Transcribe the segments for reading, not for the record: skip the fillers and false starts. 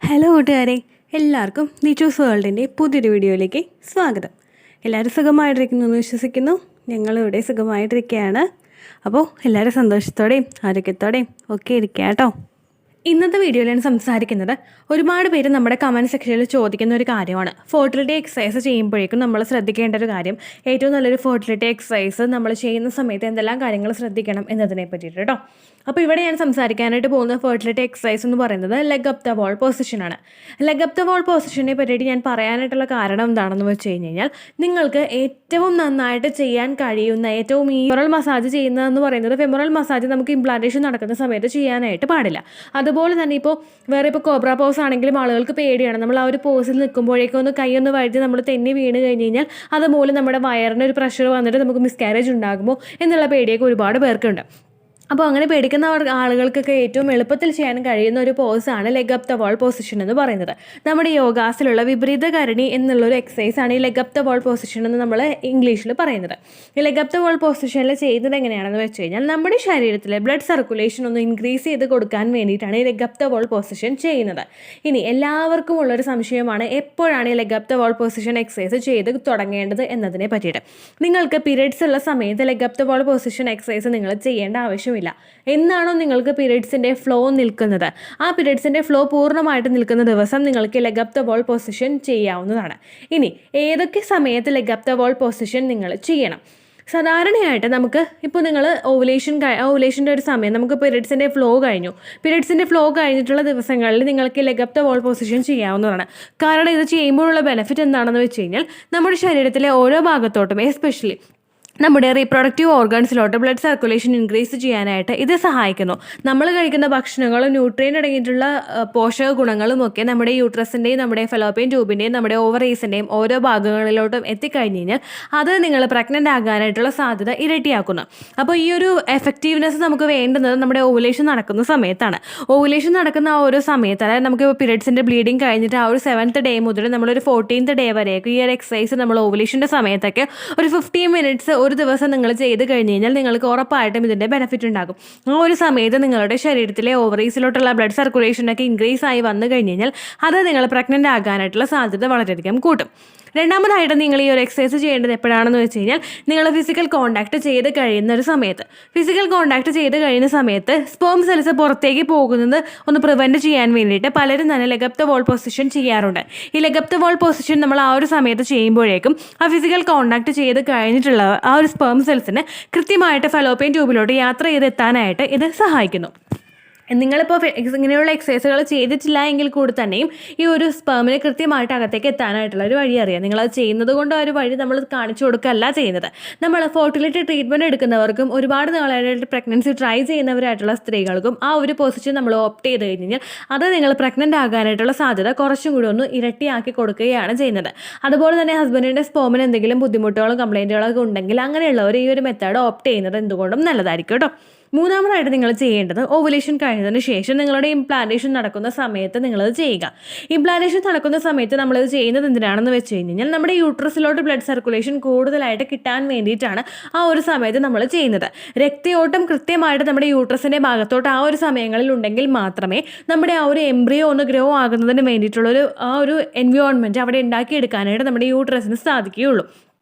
Hello കൂട്ടുകാരെ, എല്ലാവർക്കും the choose വേൾഡിൻ്റെ പുതിയൊരു വീഡിയോയിലേക്ക് സ്വാഗതം. എല്ലാവരും സുഖമായിട്ടിരിക്കുന്നു എന്ന് വിശ്വസിക്കുന്നു. ഞങ്ങളിവിടെ സുഖമായിട്ടിരിക്കുകയാണ്. അപ്പോൾ എല്ലാവരും സന്തോഷത്തോടെയും ആരോഗ്യത്തോടെയും ഒക്കെ ഇരിക്കുക കേട്ടോ. ഇന്നത്തെ വീഡിയോയിൽ ഞാൻ സംസാരിക്കുന്നത് ഒരുപാട് പേര് നമ്മുടെ കമൻറ്റ് സെക്ഷനിൽ ചോദിക്കുന്ന ഒരു കാര്യമാണ്. ഫെർട്ടിലിറ്റി എക്സസൈസ് ചെയ്യുമ്പോഴേക്കും നമ്മൾ ശ്രദ്ധിക്കേണ്ട ഒരു കാര്യം, ഏറ്റവും നല്ലൊരു ഫെർട്ടിലിറ്റി എക്സസൈസ് നമ്മൾ ചെയ്യുന്ന സമയത്ത് എന്തെല്ലാം കാര്യങ്ങൾ ശ്രദ്ധിക്കണം എന്നതിനെ പറ്റിയിട്ട് കേട്ടോ. അപ്പോൾ ഇവിടെ ഞാൻ സംസാരിക്കാനായിട്ട് പോകുന്ന ഫെർട്ടിലിറ്റി എക്സസൈസ് എന്ന് പറയുന്നത് ലെഗ് അപ്പ് ദ വാൾ പൊസിഷനാണ്. ലെഗ് അപ്പ് ദ വാൾ പൊസിഷനെ പറ്റിയിട്ട് ഞാൻ പറയാനായിട്ടുള്ള കാരണം എന്താണെന്ന് വെച്ച് കഴിഞ്ഞാൽ, നിങ്ങൾക്ക് ഏറ്റവും നന്നായിട്ട് ചെയ്യാൻ കഴിയുന്ന ഏറ്റവും ഈ ഫെമറൽ മസാജ് ചെയ്യുന്നതെന്ന് പറയുന്നത്, ഫെമറൽ മസാജ് നമുക്ക് ഇംപ്ലാന്റേഷൻ നടക്കുന്ന സമയത്ത് ചെയ്യാനായിട്ട് പാടില്ല. അതുപോലെ തന്നെ ഇപ്പോൾ വേറെ ഇപ്പോൾ കോബ്ര പോസ് ആണെങ്കിലും ആളുകൾക്ക് പേടിയാണ്. നമ്മൾ ആ ഒരു പോസിൽ നിൽക്കുമ്പോഴേക്കും ഒന്ന് കൈയൊന്ന് വഴുതി നമ്മൾ തെന്നി വീണ് കഴിഞ്ഞ് കഴിഞ്ഞാൽ അതുപോലെ നമ്മുടെ വയറിന് ഒരു പ്രഷർ വന്നിട്ട് നമുക്ക് മിസ്കാരേജ് ഉണ്ടാകുമോ എന്നുള്ള പേടിയൊക്കെ ഒരുപാട് പേർക്കുണ്ട്. അപ്പോൾ അങ്ങനെ പേടിക്കുന്ന ആളുകൾക്കൊക്കെ ഏറ്റവും എളുപ്പത്തിൽ ചെയ്യാൻ കഴിയുന്ന ഒരു പോസാണ് leg up the wall position എന്ന് പറയുന്നത്. നമ്മുടെ യോഗാസിലുള്ള വിപരീതകരണി എന്നുള്ളൊരു എക്സസൈസാണ് ഈ leg up the wall position എന്ന് നമ്മൾ ഇംഗ്ലീഷിൽ പറയുന്നത്. ഈ ലെഗ് അപ്പ് ദ വാൾ പൊസിഷനിൽ ചെയ്യുന്നത് എങ്ങനെയാണെന്ന് വെച്ച് കഴിഞ്ഞാൽ, നമ്മുടെ ശരീരത്തിലെ ബ്ലഡ് സർക്കുലേഷൻ ഒന്ന് ഇൻക്രീസ് ചെയ്ത് കൊടുക്കാൻ വേണ്ടിയിട്ടാണ് ഈ leg up the wall position ചെയ്യുന്നത്. ഇനി എല്ലാവർക്കും ഉള്ളൊരു സംശയമാണ്, എപ്പോഴാണ് ഈ leg up the wall position exercise ചെയ്ത് തുടങ്ങേണ്ടത് എന്നതിനെ പറ്റിയിട്ട്. നിങ്ങൾക്ക് പീരിയഡ്സ് ഉള്ള സമയത്ത് leg up the wall position exercise നിങ്ങൾ ചെയ്യേണ്ട ആവശ്യം എന്നാണോ നിങ്ങൾക്ക് പീരിയഡ്സിൻ്റെ ഫ്ലോ നിൽക്കുന്നത്, ആ പീരിയഡ്സിൻ്റെ ഫ്ലോ പൂർണ്ണമായിട്ട് നിൽക്കുന്ന ദിവസം നിങ്ങൾക്ക് leg up the wall position ചെയ്യാവുന്നതാണ്. ഇനി ഏതൊക്കെ സമയത്ത് leg up the wall position നിങ്ങൾ ചെയ്യണം? സാധാരണയായിട്ട് നമുക്ക് ഇപ്പോൾ നിങ്ങൾ ഓവുലേഷൻ്റെ ഒരു സമയം, നമുക്ക് പീരിയഡ്സിൻ്റെ ഫ്ലോ കഴിഞ്ഞിട്ടുള്ള ദിവസങ്ങളിൽ നിങ്ങൾക്ക് leg up the wall position ചെയ്യാവുന്നതാണ്. കാരണം ഇത് ചെയ്യുമ്പോഴുള്ള ബെനിഫിറ്റ് എന്താണെന്ന് വെച്ച് കഴിഞ്ഞാൽ, നമ്മുടെ ശരീരത്തിലെ ഓരോ ഭാഗത്തോട്ടും എസ്പെഷ്യലി നമ്മുടെ റീപ്രൊഡക്റ്റീവ് ഓർഗൻസിലോട്ട് ബ്ലഡ് സർക്കുലേഷൻ ഇൻക്രീസ് ചെയ്യാനായിട്ട് ഇത് സഹായിക്കുന്നു. നമ്മൾ കഴിക്കുന്ന ഭക്ഷണങ്ങളും ന്യൂട്രിയൻ അടങ്ങിയിട്ടുള്ള പോഷക ഗുണങ്ങളും ഒക്കെ നമ്മുടെ യൂട്രസിൻ്റെയും നമ്മുടെ ഫെലോപ്പിയൻ ട്യൂബിൻ്റെയും നമ്മുടെ ഓവറീസിൻ്റെയും ഓരോ ഭാഗങ്ങളിലോട്ടും എത്തിക്കഴിഞ്ഞ് കഴിഞ്ഞാൽ അത് നിങ്ങൾ പ്രഗ്നൻ്റ് ആകാനായിട്ടുള്ള സാധ്യത ഇരട്ടിയാക്കുന്നു. അപ്പോൾ ഈ ഒരു എഫക്റ്റീവ്നെസ് നമുക്ക് വേണ്ടുന്നത് നമ്മുടെ ഓവുലേഷൻ നടക്കുന്ന സമയത്താണ്. ഓവുലേഷൻ നടക്കുന്ന ആ ഒരു സമയത്ത്, അതായത് നമുക്ക് പീരിയഡ്സിൻ്റെ ബ്ലീഡിങ് കഴിഞ്ഞിട്ട് ആ ഒരു 7th ഡേ മുതൽ നമ്മളൊരു 14th ഡേ വരെയൊക്കെ ഈ ഒരു എക്സസൈസ് നമ്മൾ ഓവുലേഷൻ്റെ സമയത്തൊക്കെ ഒരു 15 മിനിറ്റ്സ് ഒരു ദിവസം നിങ്ങൾ ചെയ്ത് കഴിഞ്ഞ് കഴിഞ്ഞാൽ നിങ്ങൾക്ക് ഉറപ്പായിട്ടും ഇതിൻ്റെ ബെനിഫിറ്റ് ഉണ്ടാകും. ആ ഒരു സമയത്ത് നിങ്ങളുടെ ശരീരത്തിലെ ഓവറീസിലോട്ടുള്ള ബ്ലഡ് സർക്കുലേഷനൊക്കെ ഇൻക്രീസ് ആയി വന്നു കഴിഞ്ഞ് കഴിഞ്ഞാൽ അത് നിങ്ങൾ പ്രഗ്നൻ്റ് ആകാനായിട്ടുള്ള സാധ്യത വളരെയധികം കൂട്ടും. രണ്ടാമതായിട്ട് നിങ്ങൾ ഈ ഒരു എക്സസൈസ് ചെയ്യേണ്ടത് എപ്പോഴാണെന്ന് വെച്ച് കഴിഞ്ഞാൽ, നിങ്ങൾ ഫിസിക്കൽ കോൺടാക്ട് ചെയ്ത് കഴിയുന്ന ഒരു സമയത്ത്. ഫിസിക്കൽ കോൺടാക്ട് ചെയ്ത് കഴിയുന്ന സമയത്ത് സ്പേം സെൽസ് പുറത്തേക്ക് പോകുന്നത് ഒന്ന് പ്രിവെൻറ്റ് ചെയ്യാൻ വേണ്ടിയിട്ട് പലരും തന്നെ leg up the wall position ചെയ്യാറുണ്ട്. ഈ leg up the wall position നമ്മൾ ആ ഒരു സമയത്ത് ചെയ്യുമ്പോഴേക്കും ആ ഫിസിക്കൽ കോൺടാക്ട് ചെയ്ത് കഴിഞ്ഞിട്ടുള്ള ആ ഒരു സ്പേം സെൽസിന് കൃത്യമായിട്ട് ഫെലോപ്പിയൻ ട്യൂബിലോട്ട് യാത്ര ചെയ്തെത്താനായിട്ട് ഇത് സഹായിക്കുന്നു. നിങ്ങളിപ്പോൾ ഇങ്ങനെയുള്ള എക്സസൈസുകൾ ചെയ്തിട്ടില്ല എങ്കിൽ കൂടി തന്നെയും ഈ ഒരു സ്പേമിനെ കൃത്യമായിട്ട് അകത്തേക്ക് എത്താനായിട്ടുള്ള ഒരു വഴി അറിയാം. നിങ്ങളത് ചെയ്യുന്നത് കൊണ്ട് ആ ഒരു വഴി നമ്മൾ കാണിച്ചു കൊടുക്കുകയല്ല ചെയ്യുന്നത്. നമ്മൾ ഫെർട്ടിലിറ്റി ട്രീറ്റ്മെൻറ്റ് എടുക്കുന്നവർക്കും ഒരുപാട് നാളായിട്ട് പ്രഗ്നൻസി ട്രൈ ചെയ്യുന്നവരായിട്ടുള്ള സ്ത്രീകൾക്കും ആ ഒരു പൊസിഷൻ നമ്മൾ ഓപ്റ്റ് ചെയ്ത് കഴിഞ്ഞാൽ അത് നിങ്ങൾ പ്രഗ്നൻ്റ് ആകാനായിട്ടുള്ള സാധ്യത കുറച്ചും കൂടി ഒന്ന് ഇരട്ടിയാക്കി കൊടുക്കുകയാണ് ചെയ്യുന്നത്. അതുപോലെ തന്നെ ഹസ്ബൻഡിൻ്റെ സ്പേമിന് എന്തെങ്കിലും ബുദ്ധിമുട്ടുകളും കംപ്ലയിൻറ്റുകളൊക്കെ ഉണ്ടെങ്കിൽ അങ്ങനെയുള്ളവർ ഈ ഒരു മെത്തേഡ് ഓപ്റ്റ് ചെയ്യുന്നത് എന്തുകൊണ്ടും നല്ലതായിരിക്കും കേട്ടോ. മൂന്നാമതായിട്ട് നിങ്ങൾ ചെയ്യേണ്ടത്, ഓവുലേഷൻ കഴിഞ്ഞതിന് ശേഷം നിങ്ങളുടെ ഇംപ്ലാന്റേഷൻ നടക്കുന്ന സമയത്ത് നിങ്ങളത് ചെയ്യുക. ഇംപ്ലാന്റേഷൻ നടക്കുന്ന സമയത്ത് നമ്മളത് ചെയ്യുന്നത് എന്തിനാണെന്ന് വെച്ച് കഴിഞ്ഞാൽ, നമ്മുടെ യൂട്രസിലോട്ട് ബ്ലഡ് സർക്കുലേഷൻ കൂടുതലായിട്ട് കിട്ടാൻ വേണ്ടിയിട്ടാണ് ആ ഒരു സമയത്ത് നമ്മൾ ചെയ്യുന്നത്. രക്തയോട്ടം കൃത്യമായിട്ട് നമ്മുടെ യൂട്രസിൻ്റെ ഭാഗത്തോട്ട് ആ ഒരു സമയങ്ങളിൽ ഉണ്ടെങ്കിൽ മാത്രമേ നമ്മുടെ ആ ഒരു എംബ്രിയോ ഒന്ന് ഗ്രോ ആകുന്നതിന് വേണ്ടിയിട്ടുള്ളൊരു ആ ഒരു എൻവയോൺമെൻറ്റ് അവിടെ ഉണ്ടാക്കിയെടുക്കാനായിട്ട് നമ്മുടെ യൂട്രസിന് സാധിക്കുകയുള്ളൂ.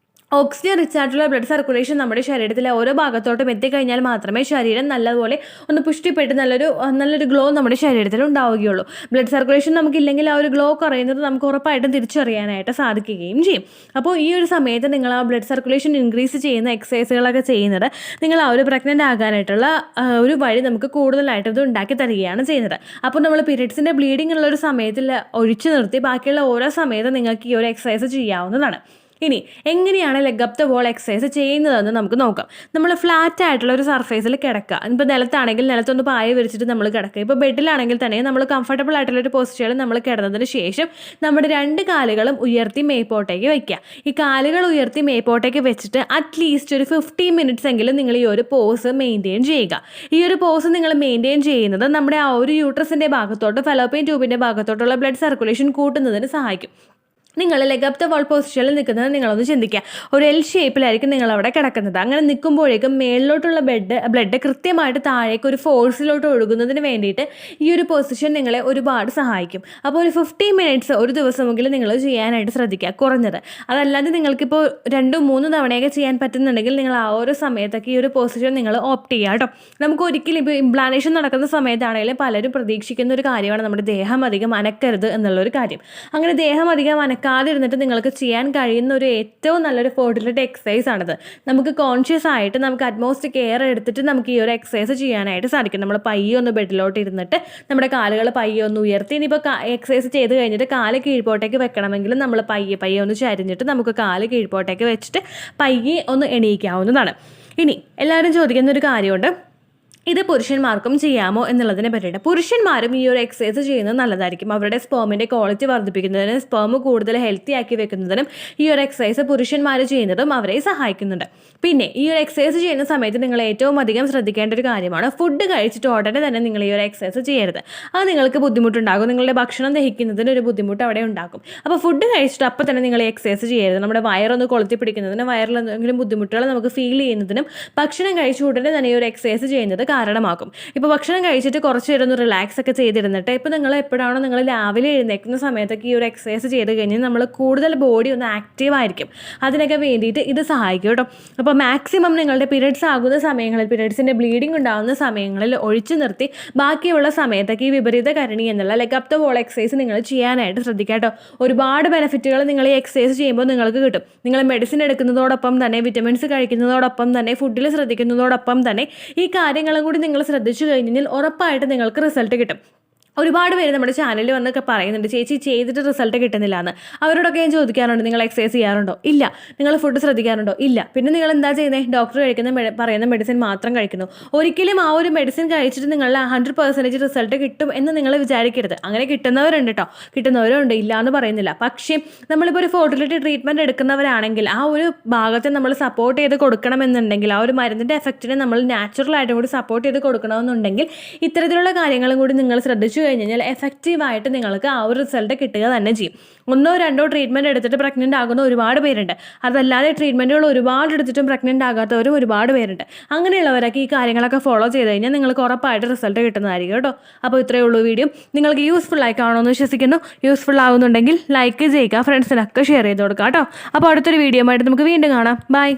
ഓക്സിജൻ റിച്ച് ആയിട്ടുള്ള ബ്ലഡ് സർക്കുലേഷൻ നമ്മുടെ ശരീരത്തിലെ ഓരോ ഭാഗത്തോട്ടും എത്തിക്കഴിഞ്ഞാൽ മാത്രമേ ശരീരം നല്ലപോലെ ഒന്ന് പുഷ്ടിപ്പെട്ട് നല്ലൊരു ഗ്ലോ നമ്മുടെ ശരീരത്തിൽ ഉണ്ടാവുകയുള്ളൂ. ബ്ലഡ് സർക്കുലേഷൻ നമുക്കില്ലെങ്കിൽ ആ ഒരു ഗ്ലോ കുറയുന്നത് നമുക്ക് ഉറപ്പായിട്ടും തിരിച്ചറിയാനായിട്ട് സാധിക്കുകയും ചെയ്യും. അപ്പോൾ ഈ ഒരു സമയത്ത് നിങ്ങൾ ആ ബ്ലഡ് സർക്കുലേഷൻ ഇൻക്രീസ് ചെയ്യുന്ന എക്സസൈസുകളൊക്കെ ചെയ്യുന്നത് നിങ്ങൾ ആ ഒരു പ്രഗ്നൻ്റ് ആകാനായിട്ടുള്ള ഒരു വഴി നമുക്ക് കൂടുതലായിട്ട് ഇത് ഉണ്ടാക്കി തരികയാണ് ചെയ്യുന്നത്. അപ്പോൾ നമ്മൾ പീരിയഡ്സിൻ്റെ ബ്ലീഡിംഗ് ഉള്ള ഒരു സമയത്തിൽ ഒഴിച്ചു നിർത്തി ബാക്കിയുള്ള ഓരോ സമയത്തും നിങ്ങൾക്ക് ഈ ഒരു എക്സസൈസ് ചെയ്യാവുന്നതാണ്. ഇനി എങ്ങനെയാണ് leg up the wall exercise ചെയ്യുന്നതെന്ന് നമുക്ക് നോക്കാം. നമ്മൾ ഫ്ലാറ്റ് ആയിട്ടുള്ള ഒരു സർഫേസിൽ കിടക്കുക. ഇപ്പോൾ നിലത്താണെങ്കിൽ നിലത്തൊന്ന് പായ വിരിച്ചിട്ട് നമ്മൾ കിടക്കുക. ഇപ്പോൾ ബെഡിലാണെങ്കിൽ തന്നെ നമ്മൾ കംഫർട്ടബിൾ ആയിട്ടുള്ളൊരു പോസ്ചറിൽ നമ്മൾ കിടന്നതിന് ശേഷം നമ്മുടെ 2 കാലുകളും ഉയർത്തി മേപ്പോട്ടേക്ക് വയ്ക്കുക. ഈ കാലുകൾ ഉയർത്തി മേപ്പോട്ടേക്ക് വെച്ചിട്ട് അറ്റ്ലീസ്റ്റ് ഒരു 15 മിനിറ്റ്സ് എങ്കിലും നിങ്ങൾ ഈ ഒരു പോസ് മെയിൻറ്റെയിൻ ചെയ്യുക. ഈ ഒരു പോസ് നിങ്ങൾ മെയിൻറ്റെയിൻ ചെയ്യുന്നത് നമ്മുടെ ആ ഒരു യൂട്രസിൻ്റെ ഭാഗത്തോട്ട് ഫെലോപ്പിയൻ ട്യൂബിൻ്റെ ഭാഗത്തോട്ടുള്ള ബ്ലഡ് സർക്കുലേഷൻ കൂട്ടുന്നതിന് സഹായിക്കും. നിങ്ങൾ ലെഗ് അപ്പ് ദ വാൾ പൊസിഷനിൽ നിൽക്കുന്നത് നിങ്ങളൊന്ന് ചിന്തിക്കുക. ഒരു എൽ ഷേപ്പിലായിരിക്കും നിങ്ങളവിടെ കിടക്കുന്നത്. അങ്ങനെ നിൽക്കുമ്പോഴേക്കും മേളിലോട്ടുള്ള ബ്ലഡ് കൃത്യമായിട്ട് താഴേക്ക് ഒരു ഫോഴ്സിലോട്ട് ഒഴുകുന്നതിന് വേണ്ടിയിട്ട് ഈ ഒരു പൊസിഷൻ നിങ്ങളെ ഒരുപാട് സഹായിക്കും. അപ്പോൾ ഒരു 15 മിനിറ്റ്സ് ഒരു ദിവസമെങ്കിലും നിങ്ങൾ ചെയ്യാനായിട്ട് ശ്രദ്ധിക്കുക, കുറഞ്ഞത്. അതല്ലാതെ നിങ്ങൾക്കിപ്പോൾ 2-3 തവണയൊക്കെ ചെയ്യാൻ പറ്റുന്നുണ്ടെങ്കിൽ നിങ്ങൾ ആ ഒരു സമയത്തൊക്കെ ഈ ഒരു പൊസിഷൻ നിങ്ങൾ ഓപ്റ്റ് ചെയ്യുക കേട്ടോ. നമുക്ക് ഒരിക്കലും ഇപ്പോൾ ഇംപ്ലാന്റേഷൻ നടക്കുന്ന സമയത്താണെങ്കിലും പലരും പ്രതീക്ഷിക്കുന്ന ഒരു കാര്യമാണ് നമ്മുടെ ദേഹം അധികം അനക്കരുത് എന്നുള്ളൊരു കാര്യം. അങ്ങനെ ദേഹം അധികം അനക്കാതിരുന്നിട്ട് നിങ്ങൾക്ക് ചെയ്യാൻ കഴിയുന്ന ഒരു ഏറ്റവും നല്ലൊരു ഫെർട്ടിലിറ്റി എക്സസൈസ് ആണിത്. നമുക്ക് കോൺഷ്യസ് ആയിട്ട് നമുക്ക് അറ്റ്മോസ്റ്റ് കെയർ എടുത്തിട്ട് നമുക്ക് ഈ ഒരു എക്സസൈസ് ചെയ്യാനായിട്ട് സാധിക്കും. നമ്മൾ പയ്യെ ഒന്ന് ബെഡിലോട്ട് ഇരുന്നിട്ട് നമ്മുടെ കാലുകൾ പയ്യെ ഒന്ന് ഉയർത്തി, ഇനിയിപ്പോൾ എക്സസൈസ് ചെയ്ത് കഴിഞ്ഞിട്ട് കാല് കീഴ്പോട്ടേക്ക് വെക്കണമെങ്കിലും നമ്മൾ പയ്യെ ഒന്ന് ചരിഞ്ഞിട്ട് നമുക്ക് കാല് കീഴ്പോട്ടേക്ക് വെച്ചിട്ട് പയ്യെ ഒന്ന് എണീക്കാവുന്നതാണ്. ഇനി എല്ലാവരും ചോദിക്കുന്ന ഒരു കാര്യമുണ്ട്, ഇത് പുരുഷന്മാർക്കും ചെയ്യാമോ എന്നുള്ളതിനെ പറ്റിയിട്ട്. പുരുഷന്മാരും ഈ ഒരു എക്സസൈസ് ചെയ്യുന്നത് നല്ലതായിരിക്കും. അവരുടെ സ്പേമിൻ്റെ ക്വാളിറ്റി വർദ്ധിപ്പിക്കുന്നതിനും സ്പേം കൂടുതൽ ഹെൽത്തി ആക്കി വെക്കുന്നതിനും ഈ ഒരു എക്സസൈസ് പുരുഷന്മാർ ചെയ്യുന്നതും അവരെ സഹായിക്കുന്നുണ്ട്. പിന്നെ ഈ ഒരു എക്സസൈസ് ചെയ്യുന്ന സമയത്ത് നിങ്ങൾ ഏറ്റവും അധികം ശ്രദ്ധിക്കേണ്ട ഒരു കാര്യമാണ്, ഫുഡ് കഴിച്ചിട്ട് ഉടനെ തന്നെ നിങ്ങൾ ഈ ഒരു എക്സസൈസ് ചെയ്യരുത്. അത് നിങ്ങൾക്ക് ബുദ്ധിമുട്ടുണ്ടാകും. നിങ്ങളുടെ ഭക്ഷണം ദഹിക്കുന്നതിന് ഒരു ബുദ്ധിമുട്ട് അവിടെ ഉണ്ടാക്കും. അപ്പോൾ ഫുഡ് കഴിച്ചിട്ട് അപ്പോൾ തന്നെ നിങ്ങൾ എക്സസൈസ് ചെയ്യരുത്. നമ്മുടെ വയറൊന്ന് കൊളുത്തി പിടിക്കുന്നതിനും വയറിൽ എന്തെങ്കിലും ബുദ്ധിമുട്ടുകൾ നമുക്ക് ഫീൽ ചെയ്യുന്നതിനും ഭക്ഷണം കഴിച്ച ഉടനെ തന്നെ ഈ ഒരു എക്സസൈസ് ചെയ്യുന്നത് കാരണമാക്കും. ഇപ്പോൾ ഭക്ഷണം കഴിച്ചിട്ട് കുറച്ച് നേരം ഒന്ന് റിലാക്സ് ഒക്കെ ചെയ്തിരുന്നിട്ട് ഇപ്പോൾ നിങ്ങൾ എപ്പോഴാണോ നിങ്ങൾ രാവിലെ എഴുന്നേൽക്കുന്ന സമയത്തൊക്കെ ഈ ഒരു എക്സസൈസ് ചെയ്ത് കഴിഞ്ഞാൽ നമ്മൾ കൂടുതൽ ബോഡി ഒന്ന് ആക്റ്റീവ് ആയിരിക്കും. അതിനൊക്കെ വേണ്ടിയിട്ട് ഇത് സഹായിക്കും കേട്ടോ. അപ്പോൾ മാക്സിമം നിങ്ങളുടെ പീരിയഡ്സ് ആകുന്ന സമയങ്ങളിൽ, പീരിയഡ്സിൻ്റെ ബ്ലീഡിങ് ഉണ്ടാകുന്ന സമയങ്ങളിൽ ഒഴിച്ചു നിർത്തി ബാക്കിയുള്ള സമയത്തൊക്കെ ഈ വിപരീത കരണി എന്നുള്ള leg up the wall exercise നിങ്ങൾ ചെയ്യാനായിട്ട് ശ്രദ്ധിക്കുക കേട്ടോ. ഒരുപാട് ബെനിഫിറ്റുകൾ നിങ്ങൾ ഈ എക്സസൈസ് ചെയ്യുമ്പോൾ നിങ്ങൾക്ക് കിട്ടും. നിങ്ങൾ മെഡിസിൻ എടുക്കുന്നതോടൊപ്പം തന്നെ, വിറ്റമിൻസ് കഴിക്കുന്നതോടൊപ്പം തന്നെ, ഫുഡിൽ ശ്രദ്ധിക്കുന്നതോടൊപ്പം തന്നെ ഈ കാര്യങ്ങളും കൂടി നിങ്ങൾ ശ്രദ്ധിച്ചു കഴിഞ്ഞാൽ ഉറപ്പായിട്ട് നിങ്ങൾക്ക് റിസൾട്ട് കിട്ടും. ഒരുപാട് പേര് നമ്മുടെ ചാനലിൽ വന്നൊക്കെ പറയുന്നുണ്ട്, ചേച്ചി ചെയ്തിട്ട് റിസൾട്ട് കിട്ടുന്നില്ല എന്ന്. അവരോടൊക്കെ ഞാൻ ചോദിക്കാറുണ്ട്, നിങ്ങൾ എക്സസൈസ് ചെയ്യാറുണ്ടോ? ഇല്ല. നിങ്ങൾ ഫുഡ് ശ്രദ്ധിക്കാറുണ്ടോ? ഇല്ല. പിന്നെ നിങ്ങൾ എന്താ ചെയ്യുന്നത്? ഡോക്ടർ പറയുന്ന മെഡിസിൻ മാത്രം കഴിക്കുന്നു. ഒരിക്കലും ആ ഒരു മെഡിസിൻ കഴിച്ചിട്ട് നിങ്ങളുടെ 100% റിസൾട്ട് കിട്ടും എന്ന് നിങ്ങൾ വിചാരിക്കരുത്. അങ്ങനെ കിട്ടുന്നവരുണ്ട് കേട്ടോ, കിട്ടുന്നവരുണ്ട്, ഇല്ല എന്ന് പറയുന്നില്ല. പക്ഷേ നമ്മളിപ്പോൾ ഒരു ഫെർട്ടിലിറ്റി ട്രീറ്റ്മെൻറ്റ് എടുക്കുന്നവരാണെങ്കിൽ ആ ഒരു ഭാഗത്തെ നമ്മൾ സപ്പോർട്ട് ചെയ്ത് കൊടുക്കണമെന്നുണ്ടെങ്കിൽ, ആ ഒരു മരുന്നിൻ്റെ എഫക്റ്റിനെ നമ്മൾ നാച്ചുറലായിട്ടും കൂടി സപ്പോർട്ട് ചെയ്ത് കൊടുക്കണമെന്നുണ്ടെങ്കിൽ ഇത്തരത്തിലുള്ള കാര്യങ്ങളും കൂടി നിങ്ങൾ ശ്രദ്ധിച്ചു കഴിഞ്ഞാൽ എഫക്റ്റീവായിട്ട് നിങ്ങൾക്ക് ആ ഒരു റിസൾട്ട് കിട്ടുക തന്നെ ചെയ്യും. 1-2 ട്രീറ്റ്മെൻറ്റ് എടുത്തിട്ട് പ്രഗ്നൻ്റ് ആകുന്ന ഒരുപാട് പേരുണ്ട്. അതല്ലാതെ ട്രീറ്റ്മെൻറ്റുകൾ ഒരുപാട് എടുത്തിട്ടും പ്രഗ്നൻ്റ് ആകാത്തവരും ഒരുപാട് പേരുണ്ട്. അങ്ങനെയുള്ളവരൊക്കെ ഈ കാര്യങ്ങളൊക്കെ ഫോളോ ചെയ്ത് കഴിഞ്ഞാൽ നിങ്ങൾക്ക് ഉറപ്പായിട്ട് റിസൾട്ട് കിട്ടുന്നതായിരിക്കും കേട്ടോ. അപ്പോൾ ഇത്രയേ ഉള്ളൂ വീഡിയോ. നിങ്ങൾക്ക് യൂസ്ഫുൾ ആയി കാണുമെന്ന് വിശ്വസിക്കുന്നു. യൂസ്ഫുൾ ആകുന്നുണ്ടെങ്കിൽ ലൈക്ക് ചെയ്യുക, ഫ്രണ്ട്സിനൊക്കെ ഷെയർ ചെയ്ത് കൊടുക്കുക കേട്ടോ. അപ്പോൾ അടുത്തൊരു വീഡിയോ ആയിട്ട് നമുക്ക് വീണ്ടും കാണാം. ബൈ.